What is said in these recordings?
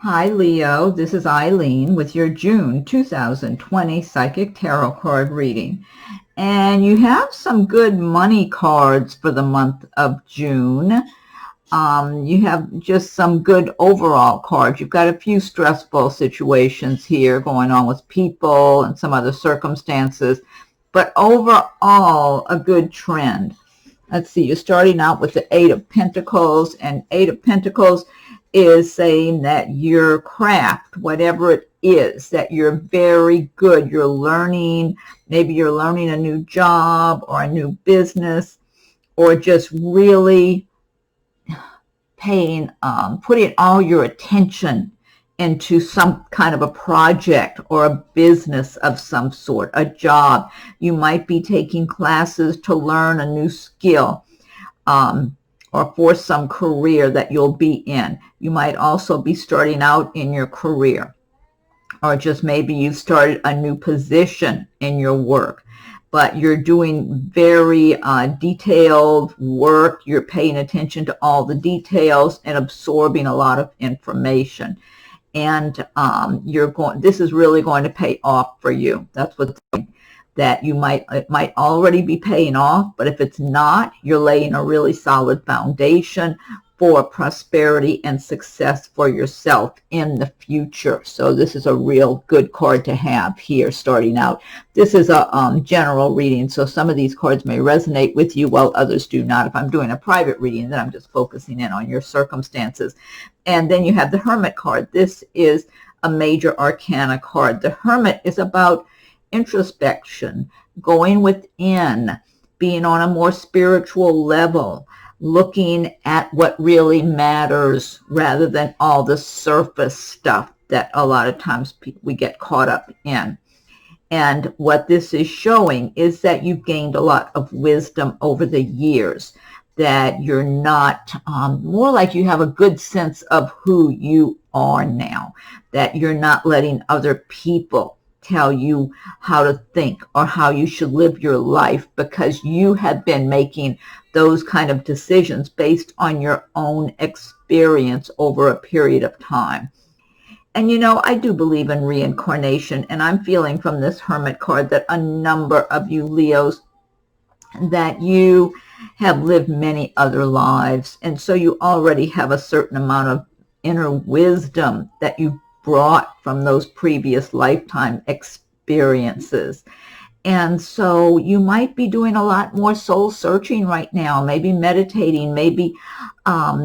Hi, Leo. This is Eileen with your June 2020 Psychic Tarot card reading. And you have some good money cards for the month of June. You have just some good overall cards. You've got a few stressful situations here going on with people and some other circumstances, but overall a good trend. Let's see, you're starting out with the Eight of Pentacles, and Eight of Pentacles is saying that your craft, whatever it is, that you're very good, you're learning, maybe you're learning a new job or a new business, or just really putting all your attention into some kind of a project or a business of some sort, a job. You might be taking classes to learn a new skill, or for some career that you'll be in. You might also be starting out in your career, or just maybe you've started a new position in your work, but you're doing very detailed work. You're paying attention to all the details and absorbing a lot of information. And this is really going to pay off for you. That's what that it might already be paying off, but if it's not, you're laying a really solid foundation for prosperity and success for yourself in the future. So this is a real good card to have here starting out. This is a general reading, so some of these cards may resonate with you while others do not. If I'm doing a private reading, then I'm just focusing in on your circumstances. And then you have the Hermit card. This is a major arcana card. The Hermit is about introspection, going within, being on a more spiritual level, looking at what really matters rather than all the surface stuff that a lot of times we get caught up in. And what this is showing is that you've gained a lot of wisdom over the years, that you're not, more like you have a good sense of who you are now, that you're not letting other people tell you how to think or how you should live your life, because you have been making those kind of decisions based on your own experience over a period of time. And you know, I do believe in reincarnation, and I'm feeling from this Hermit card that a number of you Leos, that you have lived many other lives, and so you already have a certain amount of inner wisdom that you brought from those previous lifetime experiences. And so you might be doing a lot more soul searching right now, maybe meditating, maybe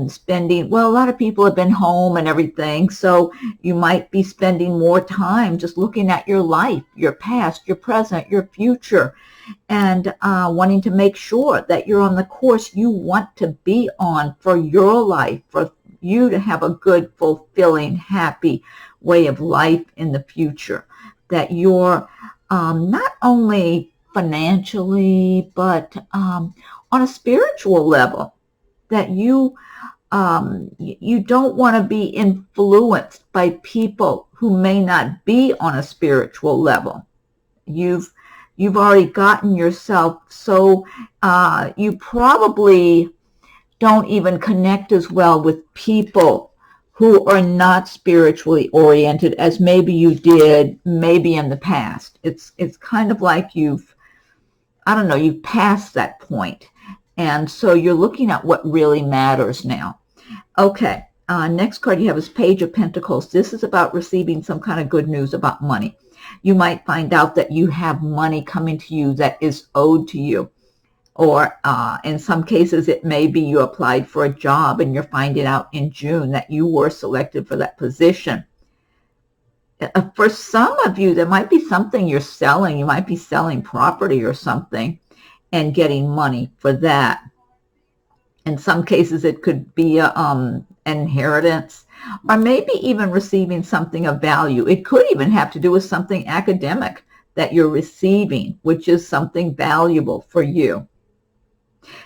spending, well, a lot of people have been home and everything, so you might be spending more time just looking at your life, your past, your present, your future, and wanting to make sure that you're on the course you want to be on for your life, for you to have a good, fulfilling, happy way of life in the future, that you're not only financially, but on a spiritual level, that you don't want to be influenced by people who may not be on a spiritual level. You've already gotten yourself so you probably don't even connect as well with people who are not spiritually oriented as maybe you did maybe in the past. It's kind of like you've passed that point. And so you're looking at what really matters now. Okay, next card you have is Page of Pentacles. This is about receiving some kind of good news about money. You might find out that you have money coming to you that is owed to you. Or in some cases, it may be you applied for a job and you're finding out in June that you were selected for that position. For some of you, there might be something you're selling. You might be selling property or something and getting money for that. In some cases, it could be an inheritance, or maybe even receiving something of value. It could even have to do with something academic that you're receiving, which is something valuable for you.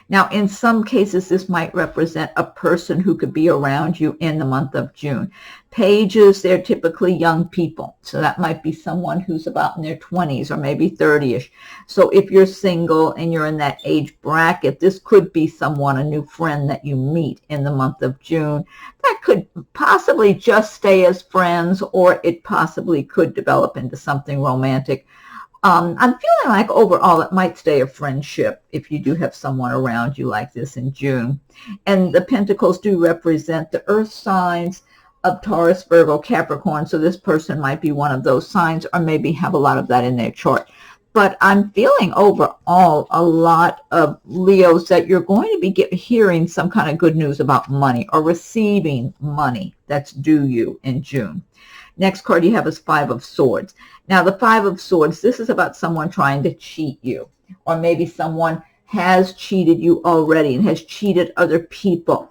Now, in some cases, this might represent a person who could be around you in the month of June. Pages, they're typically young people. So that might be someone who's about in their 20s or maybe 30-ish. So if you're single and you're in that age bracket, this could be someone, a new friend that you meet in the month of June. That could possibly just stay as friends, or it possibly could develop into something romantic. I'm feeling like overall it might stay a friendship if you do have someone around you like this in June. And the Pentacles do represent the earth signs of Taurus, Virgo, Capricorn. So this person might be one of those signs, or maybe have a lot of that in their chart. But I'm feeling overall a lot of Leos that you're going to be hearing some kind of good news about money, or receiving money that's due you in June. Next card you have is Five of Swords. Now, the Five of Swords, this is about someone trying to cheat you, or maybe someone has cheated you already and has cheated other people.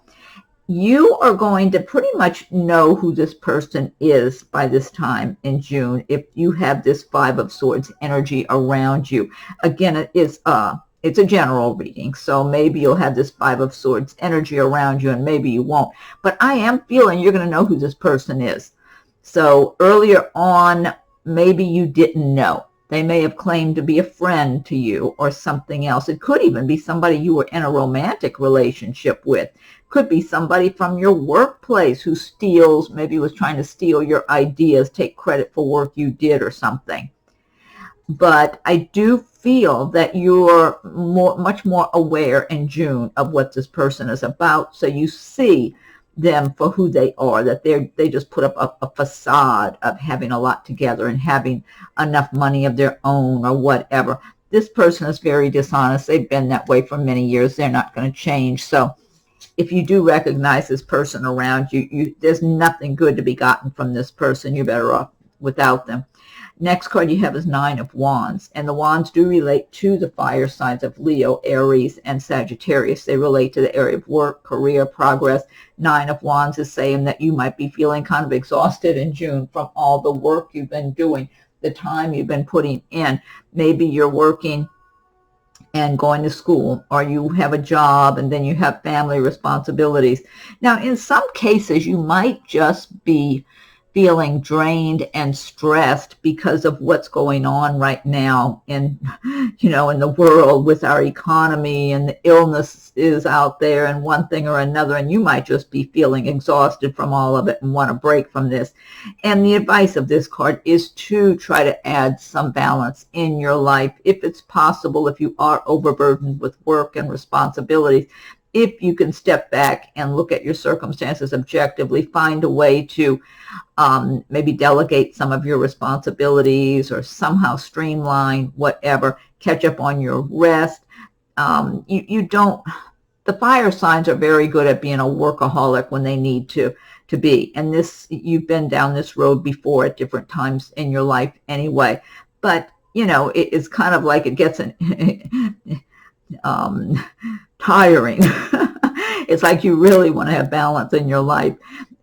You are going to pretty much know who this person is by this time in June if you have this Five of Swords energy around you. Again, it's a general reading, so maybe you'll have this Five of Swords energy around you and maybe you won't. But I am feeling you're going to know who this person is. So earlier on, maybe you didn't know. They may have claimed to be a friend to you or something else. It could even be somebody you were in a romantic relationship with. Could be somebody from your workplace who steals, maybe was trying to steal your ideas, take credit for work you did or something. But I do feel that you're much more aware in June of what this person is about. So you see them for who they are, that they just put up a facade of having a lot together and having enough money of their own or whatever. This person is very dishonest. They've been that way for many years. They're not going to change. So if you do recognize this person around you, there's nothing good to be gotten from this person. You're better off without them. Next card you have is Nine of Wands, and the Wands do relate to the fire signs of Leo, Aries, and Sagittarius. They relate to the area of work, career, progress. Nine of Wands is saying that you might be feeling kind of exhausted in June from all the work you've been doing, the time you've been putting in. Maybe you're working and going to school, or you have a job and then you have family responsibilities. Now, in some cases, you might just be feeling drained and stressed because of what's going on right now in the world with our economy, and the illness is out there and one thing or another, and you might just be feeling exhausted from all of it and want a break from this. And the advice of this card is to try to add some balance in your life if it's possible, if you are overburdened with work and responsibilities. If you can step back and look at your circumstances objectively, find a way to maybe delegate some of your responsibilities or somehow streamline whatever, catch up on your rest. The fire signs are very good at being a workaholic when they need to be. And this, you've been down this road before at different times in your life anyway. But, it is kind of like it gets tiring. It's like you really want to have balance in your life.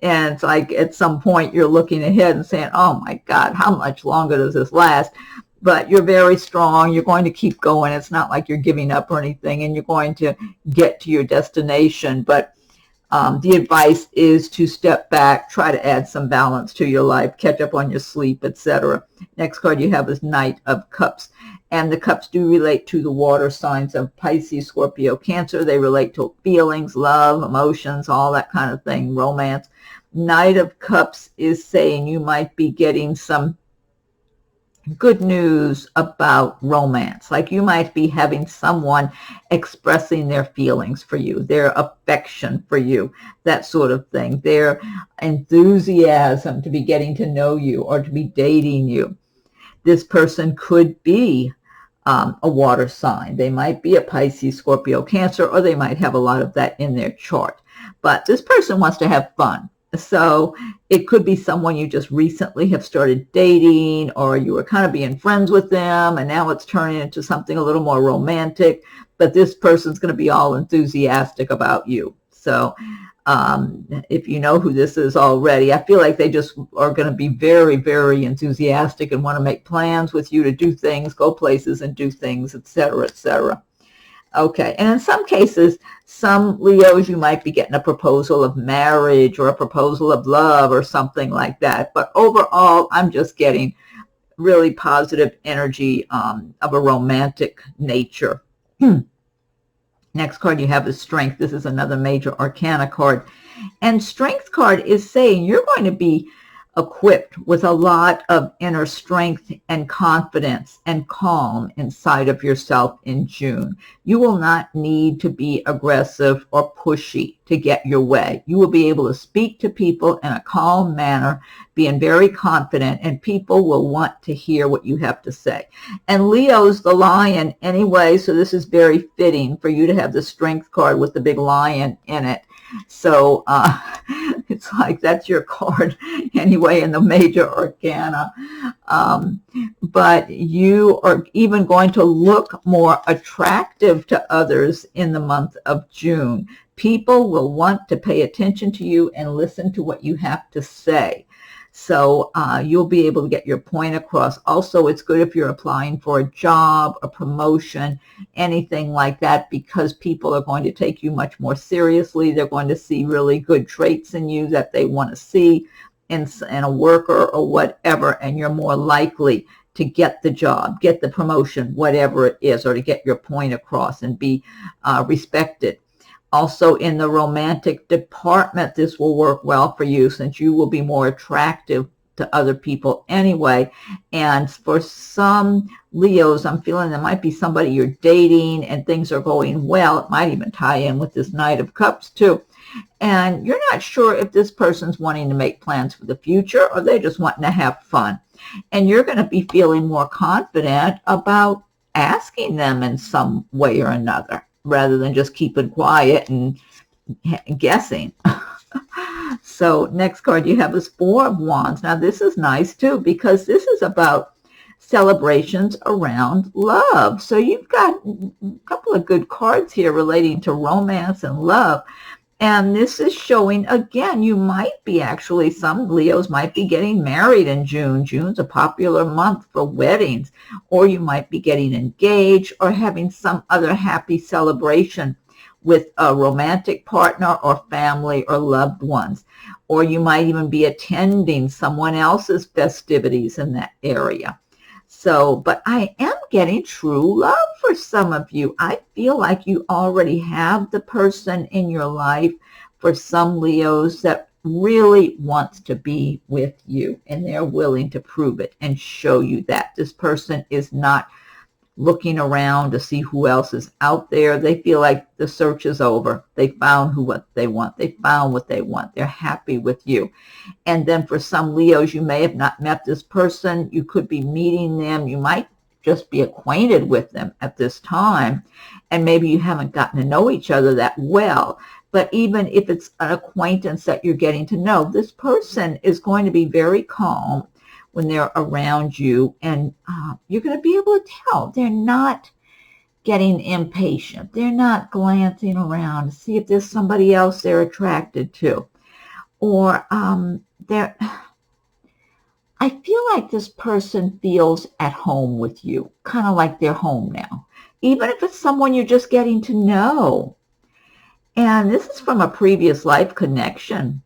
And it's like at some point you're looking ahead and saying, oh my God, how much longer does this last? But you're very strong. You're going to keep going. It's not like you're giving up or anything, and you're going to get to your destination. But the advice is to step back, try to add some balance to your life, catch up on your sleep, etc. Next card you have is Knight of Cups. And the cups do relate to the water signs of Pisces, Scorpio, Cancer. They relate to feelings, love, emotions, all that kind of thing, romance. Knight of Cups is saying you might be getting some good news about romance. Like you might be having someone expressing their feelings for you, their affection for you, that sort of thing, their enthusiasm to be getting to know you or to be dating you. This person could be a water sign. They might be a Pisces, Scorpio, Cancer, or they might have a lot of that in their chart. But this person wants to have fun. So it could be someone you just recently have started dating, or you were kind of being friends with them, and now it's turning into something a little more romantic. But this person's going to be all enthusiastic about you. So if you know who this is already, I feel like they just are going to be very, very enthusiastic and want to make plans with you to do things, go places and do things, etc., etc. Okay, and in some cases, some Leos, you might be getting a proposal of marriage or a proposal of love or something like that. But overall, I'm just getting really positive energy of a romantic nature. Next card you have is Strength. This is another major arcana card. And Strength card is saying you're going to be equipped with a lot of inner strength and confidence and calm inside of yourself in June. You will not need to be aggressive or pushy to get your way. You will be able to speak to people in a calm manner, being very confident, and people will want to hear what you have to say. And Leo's the lion anyway, so this is very fitting for you to have the Strength card with the big lion in it. So it's like that's your card anyway in the major arcana. But you are even going to look more attractive to others in the month of June. People will want to pay attention to you and listen to what you have to say. So you'll be able to get your point across. Also, it's good if you're applying for a job, a promotion, anything like that, because people are going to take you much more seriously. They're going to see really good traits in you that they want to see in a worker or whatever, and you're more likely to get the job, get the promotion, whatever it is, or to get your point across and be respected. Also, in the romantic department, this will work well for you since you will be more attractive to other people anyway. And for some Leos, I'm feeling there might be somebody you're dating and things are going well. It might even tie in with this Knight of Cups too. And you're not sure if this person's wanting to make plans for the future or they're just wanting to have fun. And you're going to be feeling more confident about asking them in some way or another, rather than just keeping quiet and guessing. So next card you have is Four of Wands. Now this is nice too, because this is about celebrations around love. So you've got a couple of good cards here relating to romance and love. And this is showing, again, you might be actually, some Leos might be getting married in June. June's a popular month for weddings. Or you might be getting engaged or having some other happy celebration with a romantic partner or family or loved ones. Or you might even be attending someone else's festivities in that area. So, but I am getting true love for some of you. I feel like you already have the person in your life, for some Leos, that really wants to be with you, and they're willing to prove it and show you that. This person is not looking around to see who else is out there. They feel like the search is over. They found what they want. They found what they want. They're happy with you. And then for some Leos, you may have not met this person. You could be meeting them. You might just be acquainted with them at this time. And maybe you haven't gotten to know each other that well. But even if it's an acquaintance that you're getting to know, this person is going to be very calm when they're around you, and you're going to be able to tell they're not getting impatient. They're not glancing around to see if there's somebody else they're attracted to. Or I feel like this person feels at home with you, kind of like they're home now, even if it's someone you're just getting to know. And this is from a previous life connection.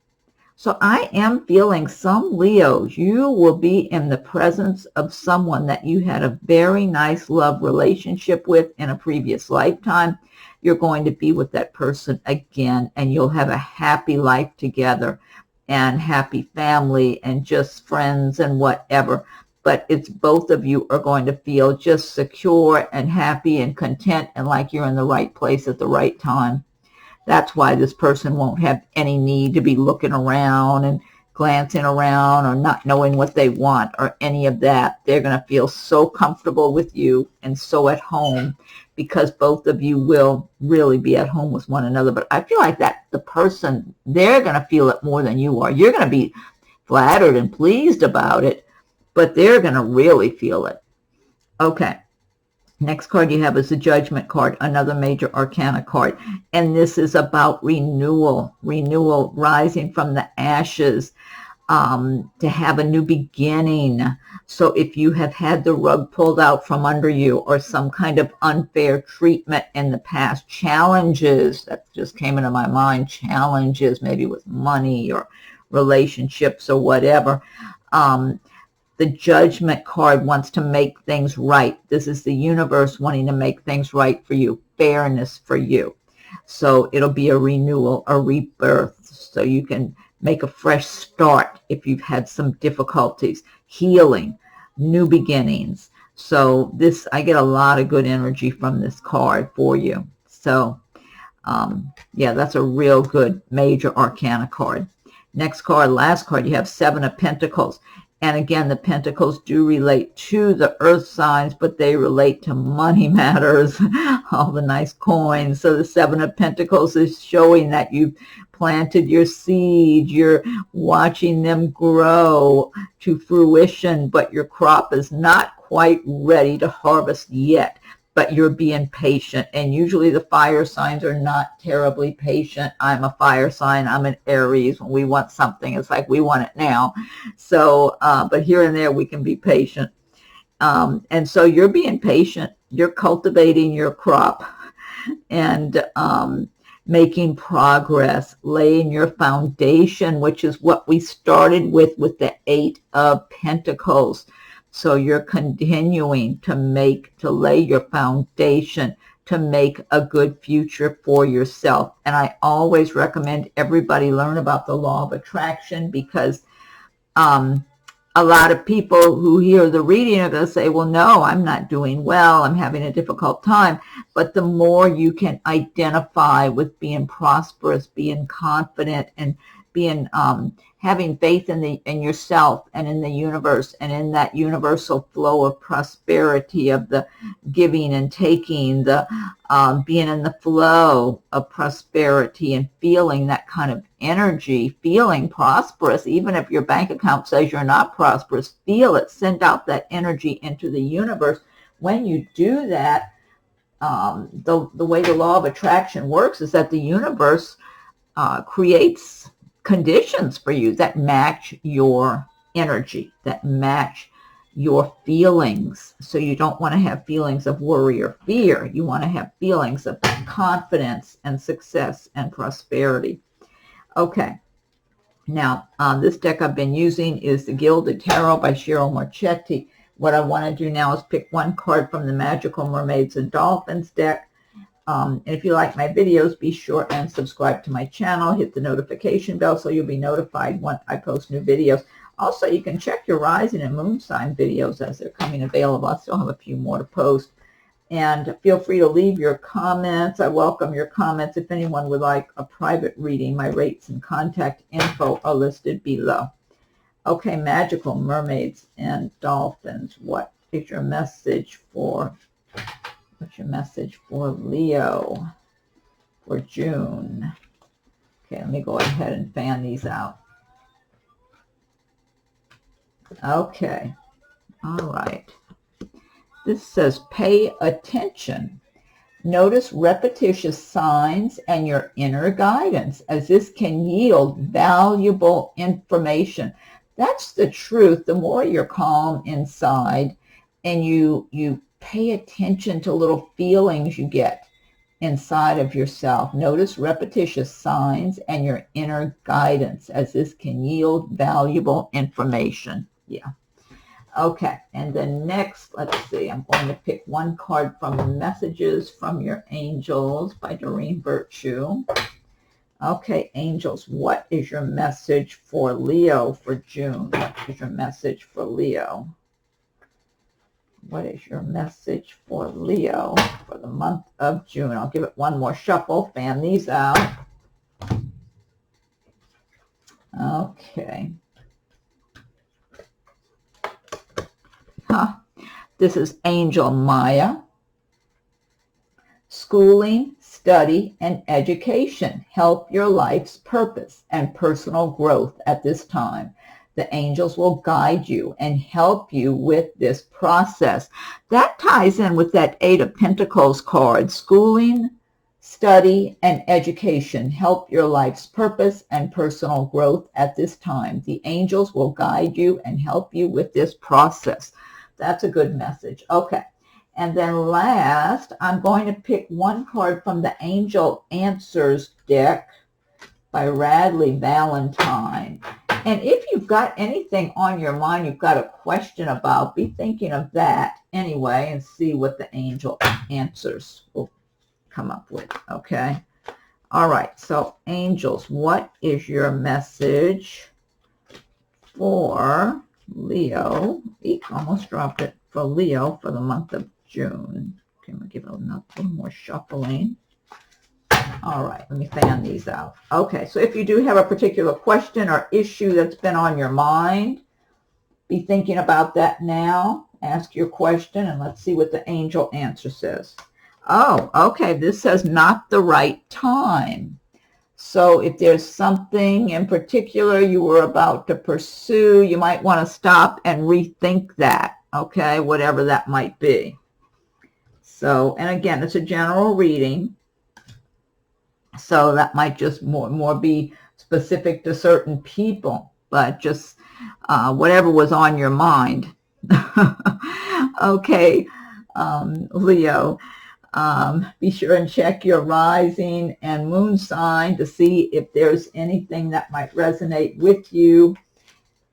So I am feeling some Leos, you will be in the presence of someone that you had a very nice love relationship with in a previous lifetime. You're going to be with that person again, and you'll have a happy life together and happy family and just friends and whatever. But it's both of you are going to feel just secure and happy and content and like you're in the right place at the right time. That's why this person won't have any need to be looking around and glancing around or not knowing what they want or any of that. They're going to feel so comfortable with you and so at home, because both of you will really be at home with one another. But I feel like that the person, they're going to feel it more than you are. You're going to be flattered and pleased about it, but they're going to really feel it. Okay. Next card you have is the Judgment card, another major arcana card. And this is about renewal, rising from the ashes. to have a new beginning. So if you have had the rug pulled out from under you, or some kind of unfair treatment in the past, challenges, that just came into my mind, challenges maybe with money or relationships or whatever, the Judgment card wants to make things right. This is the universe wanting to make things right for you, fairness for you. So it'll be a renewal, a rebirth, so you can make a fresh start if you've had some difficulties, healing, new beginnings. So this, I get a lot of good energy from this card for you. So yeah, that's a real good major arcana card. Next card, last card, you have Seven of Pentacles. And again, the pentacles do relate to the earth signs, but they relate to money matters, all the nice coins. So the Seven of Pentacles is showing that you've planted your seed, you're watching them grow to fruition, but your crop is not quite ready to harvest yet. But you're being patient. And usually the fire signs are not terribly patient. I'm a fire sign. I'm an Aries. When we want something, it's like we want it now. So, but here and there we can be patient. And so you're being patient. You're cultivating your crop and making progress, laying your foundation, which is what we started with the Eight of Pentacles. So you're continuing to lay your foundation to make a good future for yourself. And I always recommend everybody learn about the law of attraction, because a lot of people who hear the reading are going to say, well, no, I'm not doing well. I'm having a difficult time. But the more you can identify with being prosperous, being confident, and being having faith in yourself and in the universe, and in that universal flow of prosperity, of the giving and taking, the being in the flow of prosperity and feeling that kind of energy, feeling prosperous. Even if your bank account says you're not prosperous, feel it, send out that energy into the universe. When you do that, the way the law of attraction works is that the universe creates conditions for you that match your energy, that match your feelings. So you don't want to have feelings of worry or fear. You want to have feelings of confidence and success and prosperity. Okay. Now, this deck I've been using is the Gilded Tarot by Marchetti. What I want to do now is pick one card from the Magical Mermaids and Dolphins deck. And if you like my videos, be sure and subscribe to my channel. Hit the notification bell so you'll be notified when I post new videos. Also, you can check your rising and moon sign videos as they're coming available. I still have a few more to post. And feel free to leave your comments. I welcome your comments. If anyone would like a private reading, my rates and contact info are listed below. Okay, Magical Mermaids and Dolphins, what is your message for... What's your message for Leo for June? Okay, let me go ahead and fan these out. Okay, all right. This says, pay attention. Notice repetitious signs and your inner guidance, as this can yield valuable information. That's the truth. The more you're calm inside and you pay attention to little feelings you get inside of yourself. Notice repetitious signs and your inner guidance, as this can yield valuable information. Yeah. Okay. And then next, let's see, I'm going to pick one card from Messages from Your Angels by Doreen Virtue. Okay, angels, what is your message for Leo for June? What is your message for Leo? What is your message for Leo for the month of June? I'll give it one more shuffle, fan these out. Okay. This is Angel Maya. Schooling, study, and education help your life's purpose and personal growth at this time. The angels will guide you and help you with this process. That ties in with that Eight of Pentacles card. Schooling, study, and education help your life's purpose and personal growth at this time. The angels will guide you and help you with this process. That's a good message. Okay. And then last, I'm going to pick one card from the Angel Answers deck by Radleigh, Valentine. And if you've got anything on your mind you've got a question about, be thinking of that anyway and see what the Angel Answers will come up with, okay? All right, so angels, what is your message for Leo? Eek, almost dropped it. For Leo for the month of June. Okay, I'm going to give it a little more shuffling. All right, let me fan these out. Okay, so if you do have a particular question or issue that's been on your mind, be thinking about that now. Ask your question and let's see what the angel answer says. Oh, okay, this says not the right time. So if there's something in particular you were about to pursue, you might want to stop and rethink that, okay, whatever that might be. So, and again, it's a general reading. So that might just more be specific to certain people, but just whatever was on your mind. Okay, Leo, be sure and check your rising and moon sign to see if there's anything that might resonate with you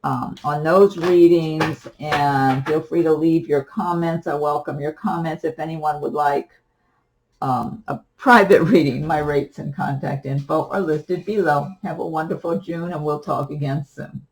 on those readings, and feel free to leave your comments. I welcome your comments. If anyone would like a private reading, my rates and contact info are listed below. Have a wonderful June, and we'll talk again soon.